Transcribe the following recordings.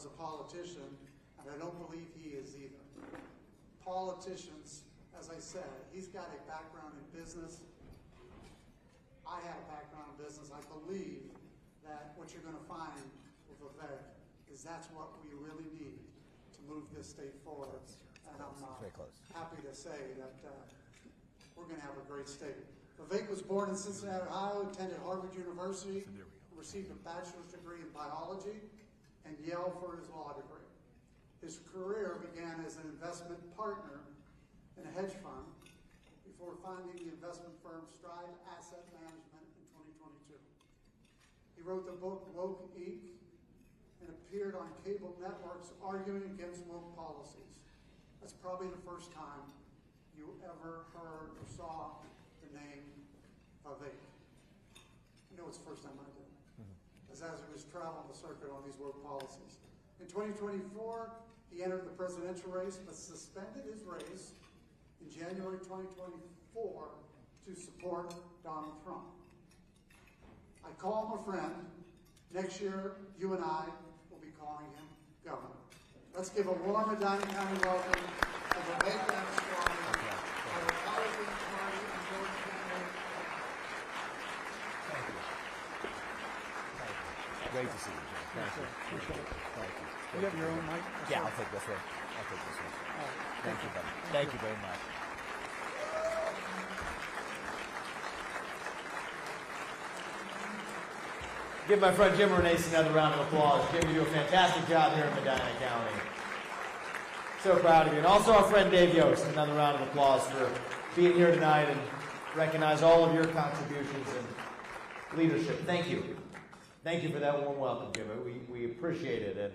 was a politician, and I don't believe he is either. Politicians, as I said, he's got a background in business. I have a background in business. I believe that what you're going to find with Vivek is that's what we really need to move this state forward. And I'm happy to say that we're going to have a great state. Vivek was born in Cincinnati, Ohio, attended Harvard University, received a bachelor's degree in biology, and Yale for his law degree. His career began as an investment partner in a hedge fund before founding the investment firm Strive Asset Management in 2022. He wrote the book Woke Inc. and appeared on cable networks arguing against woke policies. That's probably the first time you ever heard or saw the name Vivek. You know, it's the first time I did. As he was traveling the circuit on these woke policies. In 2024, he entered the presidential race, but suspended his race in January 2024 to support Donald Trump. I call him a friend. Next year, you and I will be calling him governor. Let's give a warm Medina County welcome to Vivek Ramaswamy, our Republican Party and Georgia County. Thank you. Great to see you, Jim. Thank you. Appreciate it. Thank you. You have your own mic? Yeah, I'll take this one. Thank you, buddy. Thank you very much. Give my friend Jim Renace another round of applause. Jim, you do a fantastic job here in Medina County. So proud of you. And also our friend Dave Yost, another round of applause for being here tonight and recognize all of your contributions and leadership. Thank you. Thank you for that warm welcome, Jim. We appreciate it. And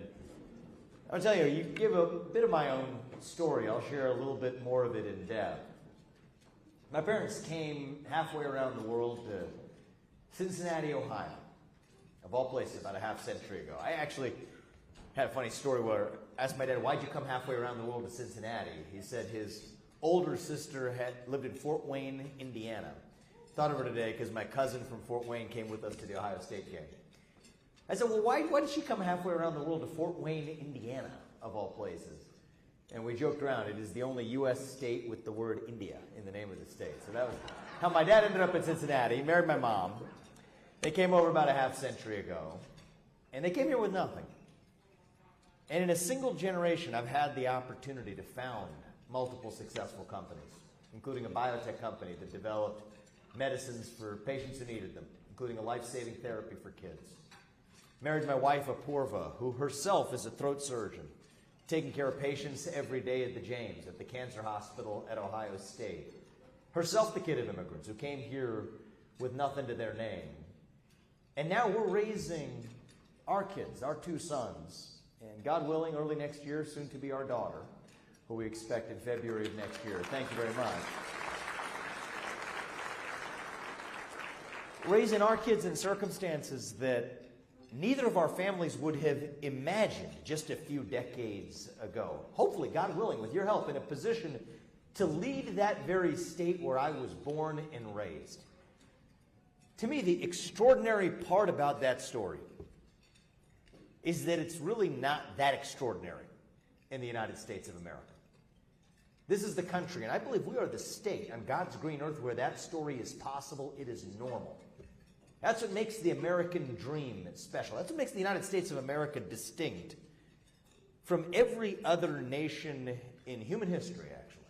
I'll tell you, you give a bit of my own story. I'll share a little bit more of it in depth. My parents came halfway around the world to Cincinnati, Ohio, of all places, about a half century ago. I actually had a funny story where I asked my dad, why'd you come halfway around the world to Cincinnati? He said his older sister had lived in Fort Wayne, Indiana. Thought of her today because my cousin from Fort Wayne came with us to the Ohio State game. I said, well, why did she come halfway around the world to Fort Wayne, Indiana, of all places? And we joked around, it is the only U.S. state with the word India in the name of the state. So that was how my dad ended up in Cincinnati. He married my mom. They came over about a half century ago, and they came here with nothing. And in a single generation, I've had the opportunity to found multiple successful companies, including a biotech company that developed medicines for patients who needed them, including a life-saving therapy for kids. Married my wife, Apurva, who herself is a throat surgeon, taking care of patients every day at the James, at the cancer hospital at Ohio State. Herself the kid of immigrants who came here with nothing to their name. And now we're raising our kids, our two sons, and God willing, early next year, soon to be our daughter, who we expect in February of next year. Thank you very much. Raising our kids in circumstances that neither of our families would have imagined just a few decades ago. Hopefully, God willing, with your help, in a position to lead that very state where I was born and raised. To me, the extraordinary part about that story is that it's really not that extraordinary in the United States of America. This is the country, and I believe we are the state on God's green earth where that story is possible. It is normal. That's what makes the American dream special. That's what makes the United States of America distinct from every other nation in human history, actually.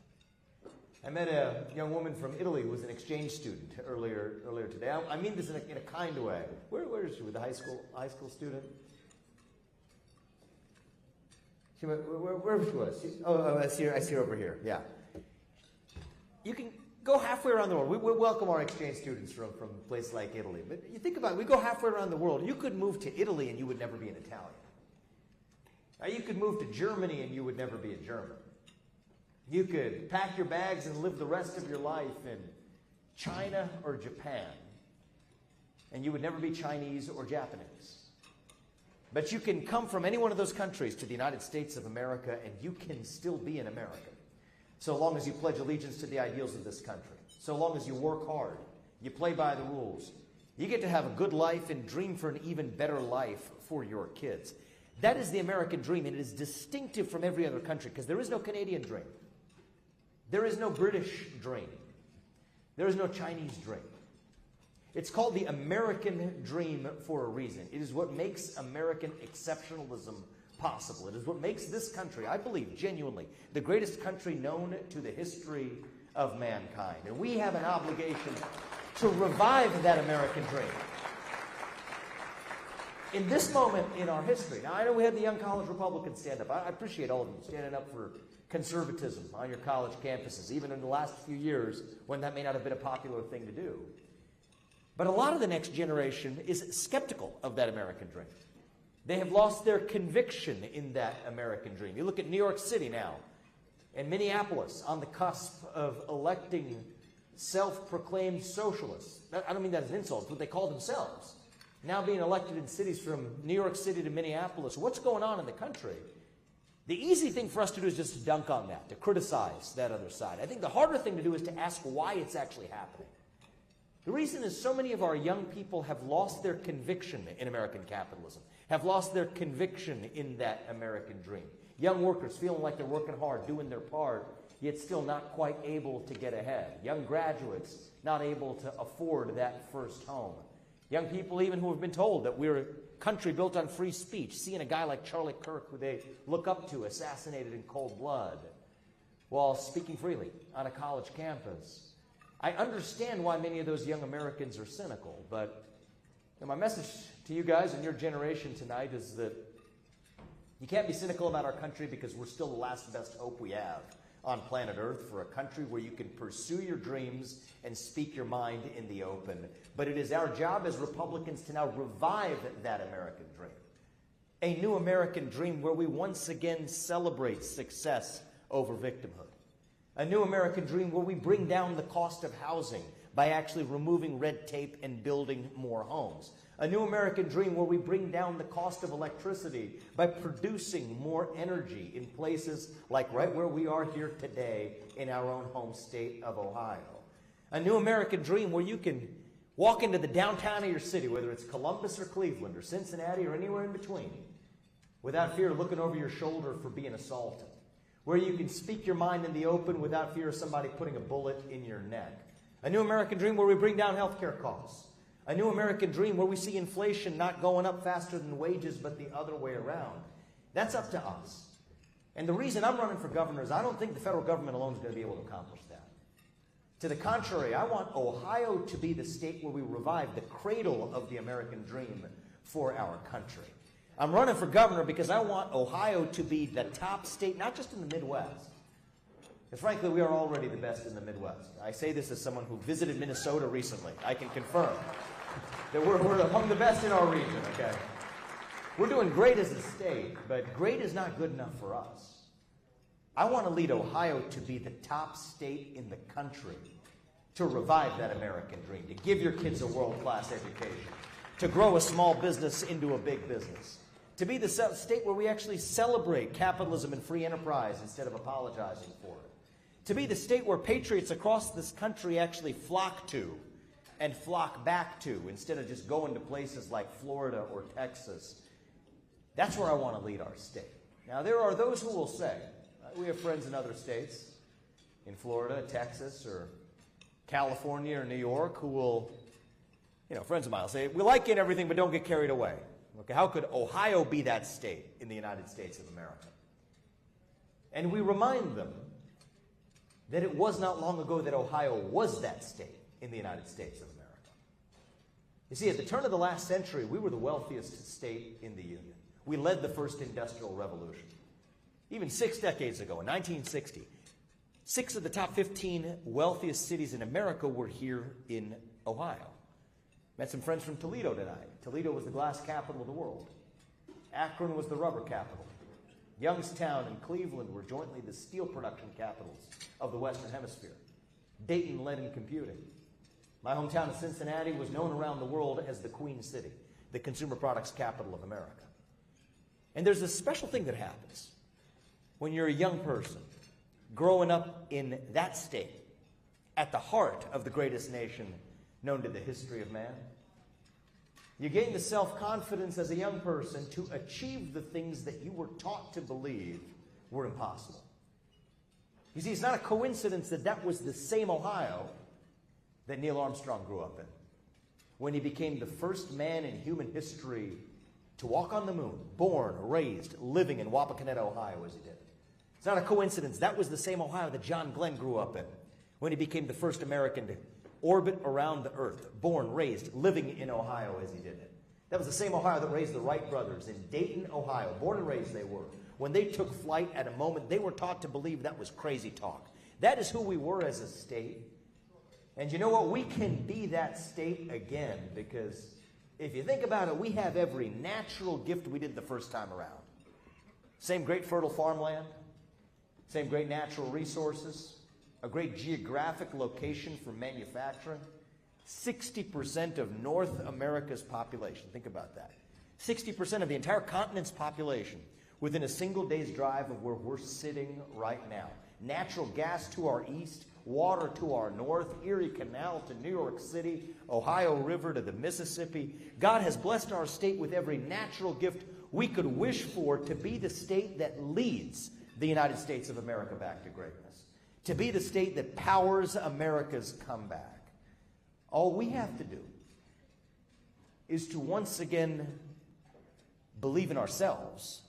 I met a young woman from Italy who was an exchange student earlier today. I mean this in a kind way. Where is she? With a high school student? She went, where she was? I see her over here. Yeah. You can go halfway around the world. We welcome our exchange students from a place like Italy. But you think about it, we go halfway around the world. You could move to Italy and you would never be an Italian. Now, you could move to Germany and you would never be a German. You could pack your bags and live the rest of your life in China or Japan, and you would never be Chinese or Japanese. But you can come from any one of those countries to the United States of America, and you can still be an American, so long as you pledge allegiance to the ideals of this country, so long as you work hard, you play by the rules. You get to have a good life and dream for an even better life for your kids. That is the American dream, and it is distinctive from every other country because there is no Canadian dream. There is no British dream. There is no Chinese dream. It's called the American dream for a reason. It is what makes American exceptionalism possible. It is what makes this country, I believe, genuinely, the greatest country known to the history of mankind. And we have an obligation to revive that American dream. In this moment in our history, now I know we had the young college Republicans stand up. I appreciate all of you standing up for conservatism on your college campuses, even in the last few years when that may not have been a popular thing to do. But a lot of the next generation is skeptical of that American dream. They have lost their conviction in that American dream. You look at New York City now, and Minneapolis on the cusp of electing self-proclaimed socialists. I don't mean that as an insult, it's what they call themselves. Now being elected in cities from New York City to Minneapolis. What's going on in the country? The easy thing for us to do is just to dunk on that, to criticize that other side. I think the harder thing to do is to ask why it's actually happening. The reason is so many of our young people have lost their conviction in American capitalism, have lost their conviction in that American dream. Young workers feeling like they're working hard, doing their part, yet still not quite able to get ahead. Young graduates not able to afford that first home. Young people even who have been told that we're a country built on free speech, seeing a guy like Charlie Kirk, who they look up to, assassinated in cold blood while speaking freely on a college campus. I understand why many of those young Americans are cynical, but my message to you guys and your generation tonight is that you can't be cynical about our country because we're still the last best hope we have on planet Earth for a country where you can pursue your dreams and speak your mind in the open. But it is our job as Republicans to now revive that American dream. A new American dream where we once again celebrate success over victimhood. A new American dream where we bring down the cost of housing by actually removing red tape and building more homes. A new American dream where we bring down the cost of electricity by producing more energy in places like right where we are here today in our own home state of Ohio. A new American dream where you can walk into the downtown of your city, whether it's Columbus or Cleveland or Cincinnati or anywhere in between, without fear of looking over your shoulder for being assaulted. Where you can speak your mind in the open without fear of somebody putting a bullet in your neck. A new American dream where we bring down healthcare costs. A new American dream where we see inflation not going up faster than wages, but the other way around. That's up to us. And the reason I'm running for governor is I don't think the federal government alone is going to be able to accomplish that. To the contrary, I want Ohio to be the state where we revive the cradle of the American dream for our country. I'm running for governor because I want Ohio to be the top state, not just in the Midwest. Because frankly, we are already the best in the Midwest. I say this as someone who visited Minnesota recently. I can confirm that we're among the best in our region, okay? We're doing great as a state, but great is not good enough for us. I want to lead Ohio to be the top state in the country, to revive that American dream, to give your kids a world-class education, to grow a small business into a big business, to be the state where we actually celebrate capitalism and free enterprise instead of apologizing for it, to be the state where patriots across this country actually flock to and flock back to instead of just going to places like Florida or Texas. That's where I want to lead our state. Now, there are those who will say, we have friends in other states, in Florida, Texas, or California or New York, who will, friends of mine will say, we like you and everything, but don't get carried away. Okay, how could Ohio be that state in the United States of America? And we remind them that it was not long ago that Ohio was that state in the United States of America. You see, at the turn of the last century, we were the wealthiest state in the Union. We led the first industrial revolution. Even 6 decades ago, in 1960, 6 of the top 15 wealthiest cities in America were here in Ohio. Met some friends from Toledo tonight. Toledo was the glass capital of the world. Akron was the rubber capital. Youngstown and Cleveland were jointly the steel production capitals of the Western Hemisphere. Dayton led in computing. My hometown of Cincinnati was known around the world as the Queen City, the consumer products capital of America. And there's a special thing that happens when you're a young person growing up in that state, at the heart of the greatest nation known to the history of man. You gain the self-confidence as a young person to achieve the things that you were taught to believe were impossible. You see, it's not a coincidence that that was the same Ohio that Neil Armstrong grew up in, when he became the first man in human history to walk on the moon, born, raised, living in Wapakoneta, Ohio, as he did. It's not a coincidence. That was the same Ohio that John Glenn grew up in, when he became the first American to orbit around the earth, born, raised, living in Ohio as he did it. That was the same Ohio that raised the Wright brothers in Dayton, Ohio. Born and raised they were. When they took flight at a moment, they were taught to believe that was crazy talk. That is who we were as a state. And you know what? We can be that state again, because if you think about it, we have every natural gift we did the first time around. Same great fertile farmland, same great natural resources, a great geographic location for manufacturing. 60% of North America's population, think about that. 60% of the entire continent's population within a single day's drive of where we're sitting right now. Natural gas to our east, water to our north, Erie Canal to New York City, Ohio River to the Mississippi. God has blessed our state with every natural gift we could wish for to be the state that leads the United States of America back to greatness. To be the state that powers America's comeback. All we have to do is to once again believe in ourselves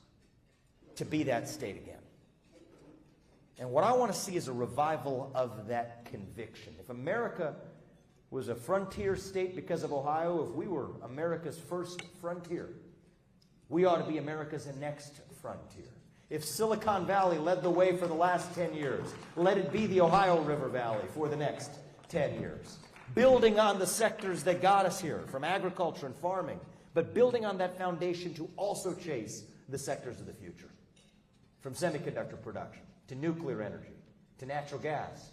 to be that state again. And what I want to see is a revival of that conviction. If America was a frontier state because of Ohio, if we were America's first frontier, we ought to be America's next frontier. If Silicon Valley led the way for the last 10 years, let it be the Ohio River Valley for the next 10 years. Building on the sectors that got us here, from agriculture and farming, but building on that foundation to also chase the sectors of the future. From semiconductor production, to nuclear energy, to natural gas.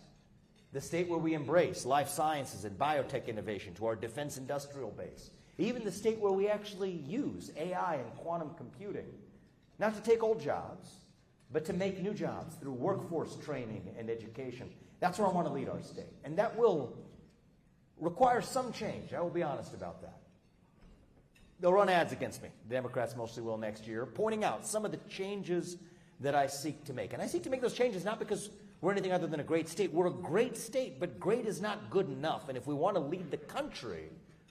The state where we embrace life sciences and biotech innovation, to our defense industrial base. Even the state where we actually use AI and quantum computing. Not to take old jobs, but to make new jobs through workforce training and education. That's where I want to lead our state. And that will require some change. I will be honest about that. They'll run ads against me. The Democrats mostly will next year, pointing out some of the changes that I seek to make. And I seek to make those changes not because we're anything other than a great state. We're a great state, but great is not good enough. And if we want to lead the country,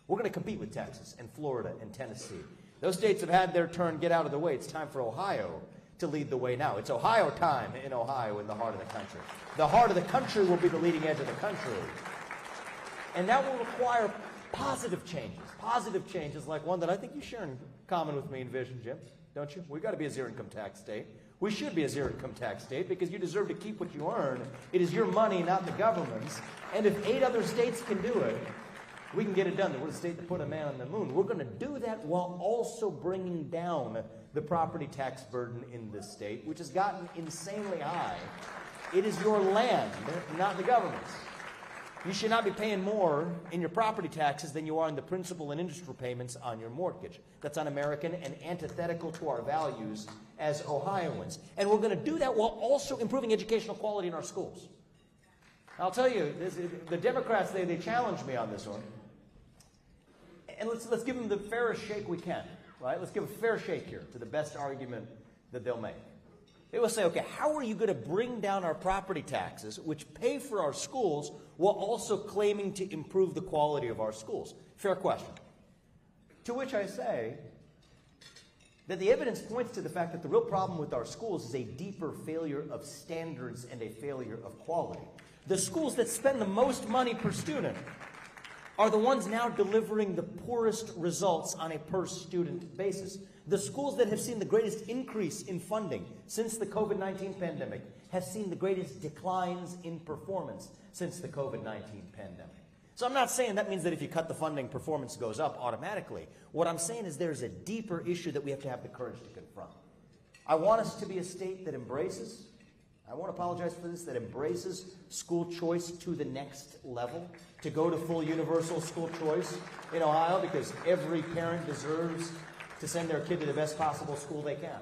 we're going to compete with Texas and Florida and Tennessee. Those states have had their turn. Get out of the way. It's time for Ohio to lead the way now. It's Ohio time in Ohio, in the heart of the country. The heart of the country will be the leading edge of the country. And that will require positive changes like one that I think you share in common with me and Vision, Jim, don't you? We've got to be a zero-income tax state. We should be a zero-income tax state because you deserve to keep what you earn. It is your money, not the government's. And if 8 other states can do it, we can get it done. We're the state that put a man on the moon. We're going to do that while also bringing down the property tax burden in this state, which has gotten insanely high. It is your land, not the government's. You should not be paying more in your property taxes than you are in the principal and interest payments on your mortgage. That's un-American and antithetical to our values as Ohioans. And we're going to do that while also improving educational quality in our schools. I'll tell you, the Democrats, they challenged me on this one. And let's give them the fairest shake we can, right? Let's give a fair shake here to the best argument that they'll make. They will say, okay, how are you going to bring down our property taxes, which pay for our schools, while also claiming to improve the quality of our schools? Fair question. To which I say that the evidence points to the fact that the real problem with our schools is a deeper failure of standards and a failure of quality. The schools that spend the most money per student are the ones now delivering the poorest results on a per-student basis. The schools that have seen the greatest increase in funding since the COVID-19 pandemic have seen the greatest declines in performance since the COVID-19 pandemic. So I'm not saying that means that if you cut the funding, performance goes up automatically. What I'm saying is there's a deeper issue that we have to have the courage to confront. I want us to be a state that embraces, I won't apologize for this, that embraces school choice to the next level, to go to full universal school choice in Ohio, because every parent deserves to send their kid to the best possible school they can.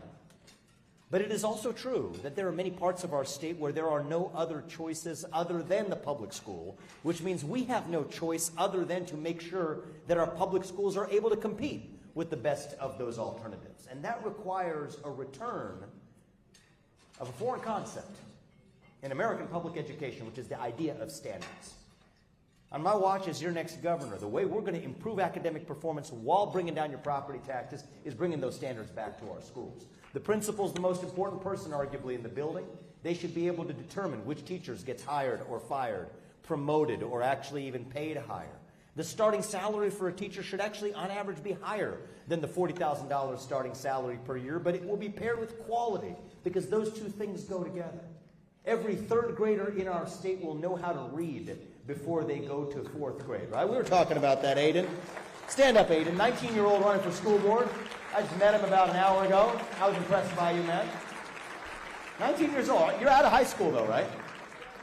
But it is also true that there are many parts of our state where there are no other choices other than the public school, which means we have no choice other than to make sure that our public schools are able to compete with the best of those alternatives. And that requires a return of a foreign concept in American public education, which is the idea of standards. On my watch as your next governor, the way we're going to improve academic performance while bringing down your property taxes is bringing those standards back to our schools. The principal's the most important person, arguably, in the building. They should be able to determine which teachers gets hired or fired, promoted, or actually even paid higher. The starting salary for a teacher should actually, on average, be higher than the $40,000 starting salary per year, but it will be paired with quality because those two things go together. Every third grader in our state will know how to read before they go to fourth grade, right? We were talking about that, Aiden. Stand up, Aiden. 19-year-old running for school board. I just met him about an hour ago. I was impressed by you, man. 19 years old. You're out of high school, though, right?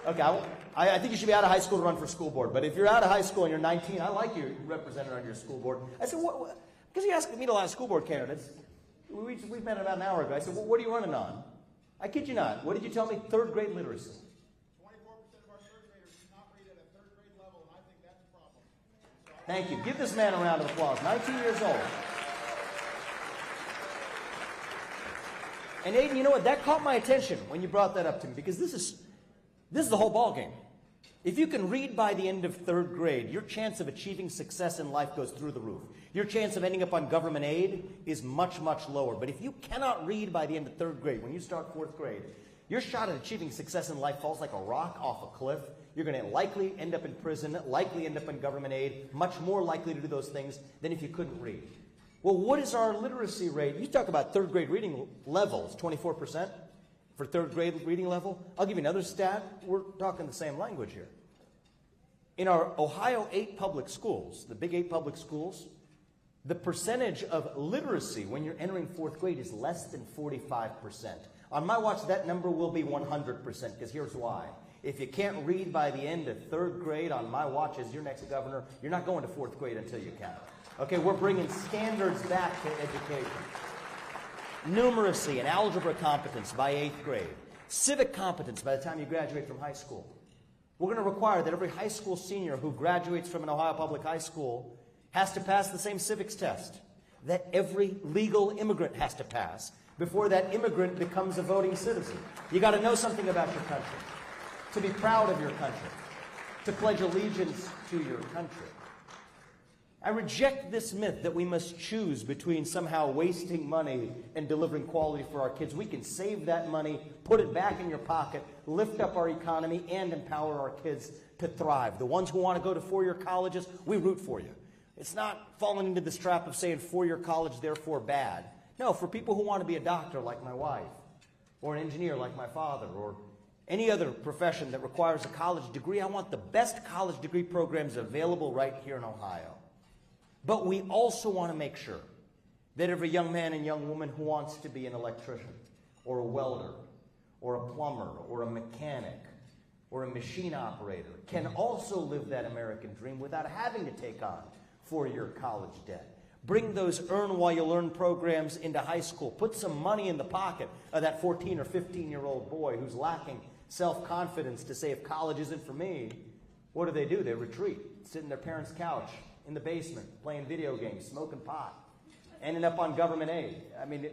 Okay, I think you should be out of high school to run for school board. But if you're out of high school and you're 19, I like you represented on your school board. I said, what? Because you asked me a lot of school board candidates. We met about an hour ago. I said, well, what are you running on? I kid you not. What did you tell me? Third grade literacy. 24% of our third graders do not read at a third grade level, and I think that's a problem. Thank you. Give this man a round of applause. 19 years old. And Aiden, you know what? That caught my attention when you brought that up to me, because this is the whole ballgame. If you can read by the end of third grade, your chance of achieving success in life goes through the roof. Your chance of ending up on government aid is much, much lower. But if you cannot read by the end of third grade, when you start fourth grade, your shot at achieving success in life falls like a rock off a cliff. You're going to likely end up in prison, likely end up in government aid, much more likely to do those things than if you couldn't read. Well, what is our literacy rate? You talk about third grade reading levels, 24% for third grade reading level. I'll give you another stat. We're talking the same language here. In our Ohio 8 public schools, the big 8 public schools, the percentage of literacy when you're entering fourth grade is less than 45%. On my watch, that number will be 100%, because here's why. If you can't read by the end of third grade on my watch as your next governor, you're not going to fourth grade until you can. Okay, we're bringing standards back to education. Numeracy and algebra competence by 8th grade. Civic competence by the time you graduate from high school. We're going to require that every high school senior who graduates from an Ohio public high school has to pass the same civics test that every legal immigrant has to pass before that immigrant becomes a voting citizen. You got to know something about your country, to be proud of your country, to pledge allegiance to your country. I reject this myth that we must choose between somehow wasting money and delivering quality for our kids. We can save that money, put it back in your pocket, lift up our economy, and empower our kids to thrive. The ones who want to go to four-year colleges, we root for you. It's not falling into this trap of saying four-year college, therefore bad. No, for people who want to be a doctor like my wife, or an engineer like my father, or any other profession that requires a college degree, I want the best college degree programs available right here in Ohio. But we also want to make sure that every young man and young woman who wants to be an electrician, or a welder, or a plumber, or a mechanic, or a machine operator can also live that American dream without having to take on four-year college debt. Bring those earn-while-you-learn programs into high school. Put some money in the pocket of that 14 or 15-year-old boy who's lacking self-confidence to say, if college isn't for me, what do? They retreat, sit in their parents' couch in the basement, playing video games, smoking pot, ending up on government aid. I mean,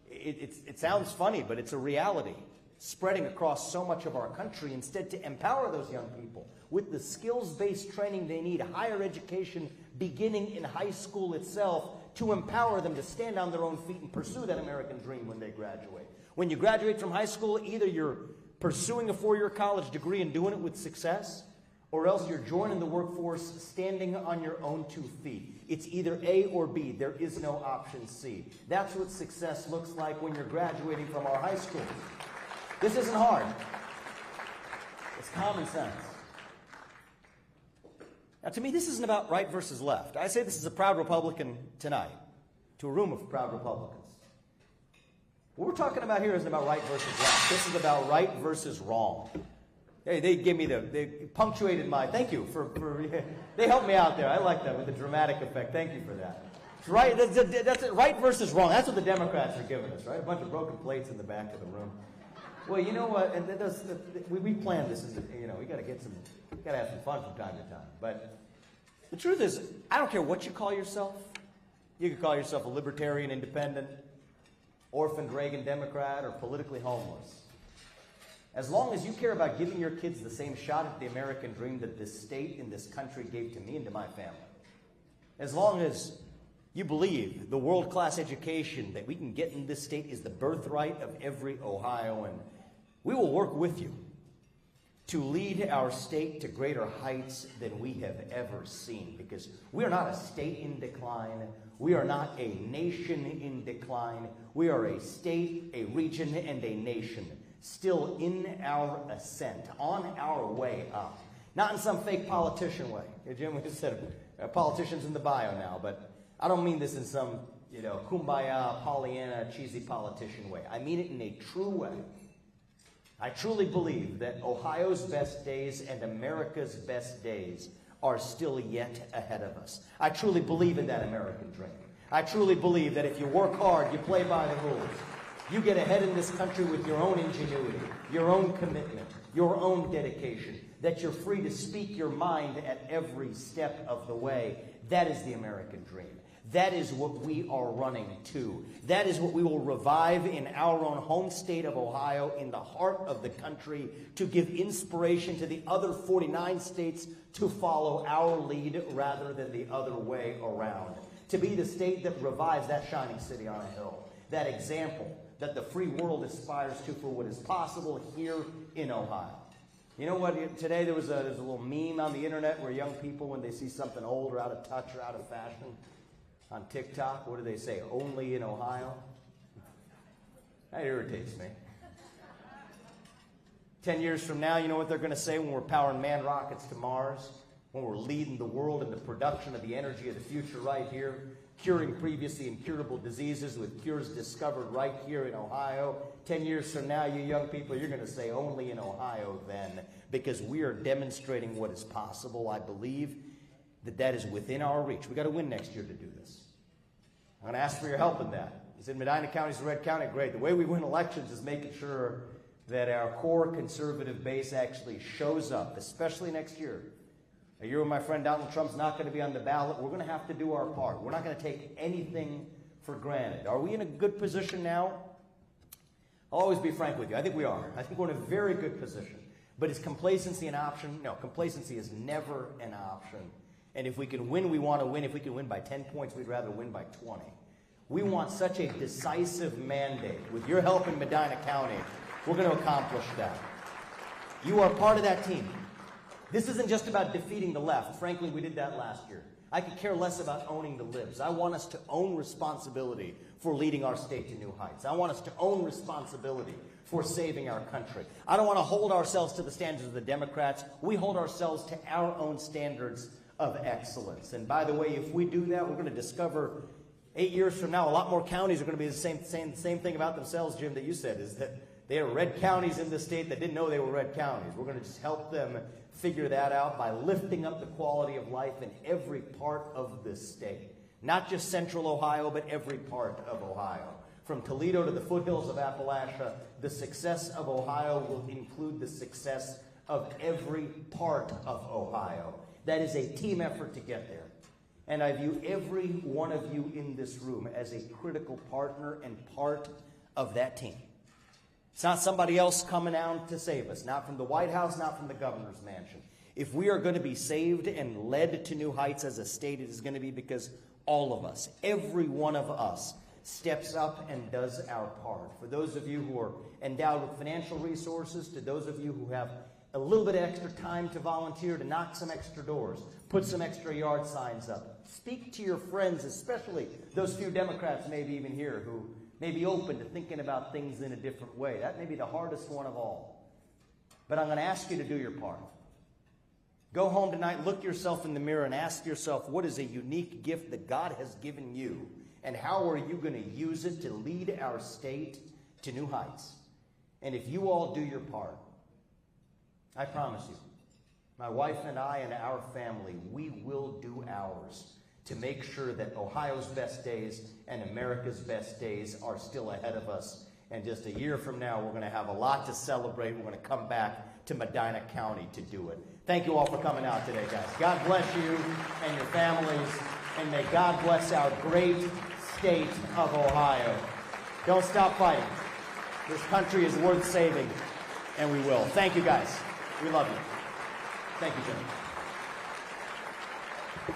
it sounds funny, but it's a reality spreading across so much of our country. Instead, to empower those young people with the skills-based training they need, higher education beginning in high school itself, to empower them to stand on their own feet and pursue that American dream when they graduate. When you graduate from high school, either you're pursuing a four-year college degree and doing it with success, or else you're joining the workforce standing on your own 2 feet. It's either A or B. There is no option C. That's what success looks like when you're graduating from our high schools. This isn't hard. It's common sense. Now, to me, this isn't about right versus left. I say this is a proud Republican tonight to a room of proud Republicans. What we're talking about here isn't about right versus left. This is about right versus wrong. Hey, they punctuated my, thank you for they helped me out there. I like that with the dramatic effect. Thank you for that. Right, that's it. Right versus wrong. That's what the Democrats are giving us, right? A bunch of broken plates in the back of the room. Well, you know what? And we planned this. We got to have some fun from time to time. But the truth is, I don't care what you call yourself. You could call yourself a libertarian, independent, orphaned Reagan Democrat, or politically homeless. As long as you care about giving your kids the same shot at the American dream that this state and this country gave to me and to my family. As long as you believe the world-class education that we can get in this state is the birthright of every Ohioan, we will work with you to lead our state to greater heights than we have ever seen. Because we are not a state in decline. We are not a nation in decline. We are a state, a region, and a nation still in our ascent, on our way up. Not in some fake politician way. Jim, we just said politicians in the bio now, but I don't mean this in some, kumbaya, Pollyanna, cheesy politician way. I mean it in a true way. I truly believe that Ohio's best days and America's best days are still yet ahead of us. I truly believe in that American dream. I truly believe that if you work hard, you play by the rules, you get ahead in this country with your own ingenuity, your own commitment, your own dedication, that you're free to speak your mind at every step of the way. That is the American dream. That is what we are running to. That is what we will revive in our own home state of Ohio, in the heart of the country, to give inspiration to the other 49 states to follow our lead rather than the other way around. To be the state that revives that shining city on a hill, that example that the free world aspires to for what is possible here in Ohio. You know what? Today there's a little meme on the internet where young people, when they see something old or out of touch or out of fashion, on TikTok, what do they say? Only in Ohio? That irritates me. 10 years from now, you know what they're going to say when we're powering manned rockets to Mars? When we're leading the world in the production of the energy of the future right here, curing previously incurable diseases with cures discovered right here in Ohio. 10 years from now, you young people, you're going to say only in Ohio then, because we are demonstrating what is possible. I believe that is within our reach. We've got to win next year to do this. I'm going to ask for your help in that. You said Medina County is a red county. Great. The way we win elections is making sure that our core conservative base actually shows up, especially next year. A year when my friend Donald Trump's not going to be on the ballot, we're going to have to do our part. We're not going to take anything for granted. Are we in a good position now? I'll always be frank with you. I think we are. I think we're in a very good position. But is complacency an option? No, complacency is never an option. And if we can win, we want to win. If we can win by 10 points, we'd rather win by 20. We want such a decisive mandate. With your help in Medina County, we're going to accomplish that. You are part of that team. This isn't just about defeating the left. Frankly, we did that last year. I could care less about owning the libs. I want us to own responsibility for leading our state to new heights. I want us to own responsibility for saving our country. I don't want to hold ourselves to the standards of the Democrats. We hold ourselves to our own standards of excellence. And by the way, if we do that, we're going to discover 8 years from now, a lot more counties are going to be the same thing about themselves, Jim, that you said, is that they are red counties in the state that didn't know they were red counties. We're going to just help them figure that out by lifting up the quality of life in every part of the state. Not just central Ohio, but every part of Ohio. From Toledo to the foothills of Appalachia, the success of Ohio will include the success of every part of Ohio. That is a team effort to get there. And I view every one of you in this room as a critical partner and part of that team. It's not somebody else coming out to save us, not from the White House, not from the governor's mansion. If we are going to be saved and led to new heights as a state, it is going to be because all of us, every one of us, steps up and does our part. For those of you who are endowed with financial resources, to those of you who have a little bit of extra time to volunteer, to knock some extra doors, put some extra yard signs up. Speak to your friends, especially those few Democrats maybe even here who may be open to thinking about things in a different way. That may be the hardest one of all. But I'm going to ask you to do your part. Go home tonight, look yourself in the mirror and ask yourself, what is a unique gift that God has given you? And how are you going to use it to lead our state to new heights? And if you all do your part, I promise you, my wife and I and our family, we will do ours to make sure that Ohio's best days and America's best days are still ahead of us. And just a year from now, we're going to have a lot to celebrate. We're going to come back to Medina County to do it. Thank you all for coming out today, guys. God bless you and your families, and may God bless our great state of Ohio. Don't stop fighting. This country is worth saving, and we will. Thank you, guys. We love you. Thank you, Jimmy.